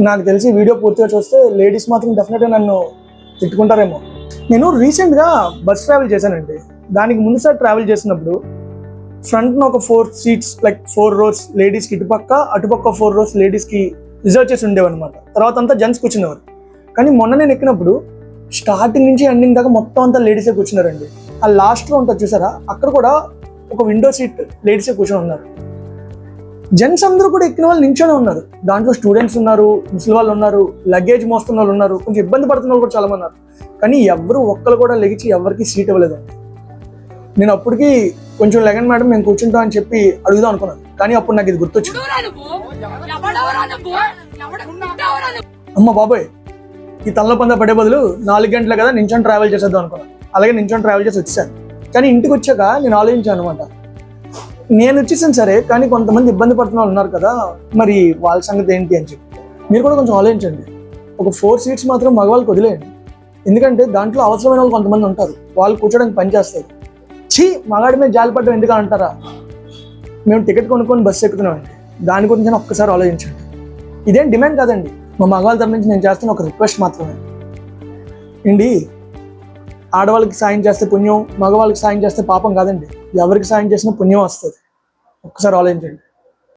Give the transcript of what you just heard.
నాకు తెలిసి వీడియో పూర్తిగా చూస్తే లేడీస్ మాత్రం డెఫినెట్గా నన్ను తిట్టుకుంటారేమో. నేను రీసెంట్గా బస్ ట్రావెల్ చేశానండి. దానికి ముందుసారి ట్రావెల్ చేసినప్పుడు ఫ్రంట్న ఒక 4 సీట్స్ లైక్ 4 rows లేడీస్కి ఇటుపక్క, అటుపక్క 4 rows లేడీస్కి రిజర్వ్ చేసి ఉండేవన్నమాట. తర్వాత అంతా జెంట్స్ కూర్చునేవారు. కానీ మొన్న నేను ఎక్కినప్పుడు స్టార్టింగ్ నుంచి ఎండింగ్ దాకా మొత్తం అంతా లేడీసే కూర్చున్నారండి. ఆ లాస్ట్లో ఉంటుంది చూసారా, అక్కడ కూడా ఒక విండో సీట్ లేడీసే కూర్చొని ఉన్నారు. జెంట్స్ అందరూ కూడా ఎక్కిన వాళ్ళు నించొని ఉన్నారు. దాంట్లో స్టూడెంట్స్ ఉన్నారు, ముసలి వాళ్ళు ఉన్నారు, లగేజ్ మోస్తున్న వాళ్ళు ఉన్నారు, కొంచెం ఇబ్బంది పడుతున్న వాళ్ళు కూడా చాలా మంది ఉన్నారు. కానీ ఎవరు ఒక్కరు కూడా లెగిచి ఎవరికి సీట్ ఇవ్వలేదండి. నేను అప్పటికి కొంచెం లెగన్ మేడం మేము కూర్చుంటాం అని చెప్పి అడుగుదాం అనుకున్నాను. కానీ అప్పుడు నాకు ఇది గుర్తొచ్చింది. అమ్మ బాబోయ్, ఈ తనలో పంద పడే బదులు 4 గంటలే కదా నించొని ట్రావెల్ చేసేద్దాం అనుకున్నాను. అలాగే నించొని ట్రావెల్ చేసి వచ్చేసాను. కానీ ఇంటికి వచ్చాక నేను ఆలోచించాను అనమాట, నేను వచ్చేసాను సరే, కానీ కొంతమంది ఇబ్బంది పడుతున్న వాళ్ళు ఉన్నారు కదా, మరి వాళ్ళ సంగతి ఏంటి అని చెప్పి మీరు కూడా కొంచెం ఆలోచించండి. ఒక 4 seats మాత్రం మగవాళ్ళకి వదిలేయండి. ఎందుకంటే దాంట్లో అవసరమైన వాళ్ళు కొంతమంది ఉంటారు, వాళ్ళు కూర్చోడానికి పనిచేస్తారు. మగాడి మీద జాలిపడ్డం ఎందుకు అంటారా? మేము టికెట్ కొనుక్కొని బస్సు ఎక్కుతున్నామండి, దాని గురించి ఒక్కసారి ఆలోచించండి. ఇదేం డిమాండ్ కాదండి, మా మగవాళ్ళ తరఫు నుంచి నేను చేస్తున్న ఒక రిక్వెస్ట్ మాత్రమే అండి. ఆడవాళ్ళకి సాయం చేస్తే పుణ్యం, మగవాళ్ళకి సాయం చేస్తే పాపం కాదండి. ఎవరికి సాయం చేసినా పుణ్యం వస్తుంది. ఒక్కసారి ఆలోచించండి.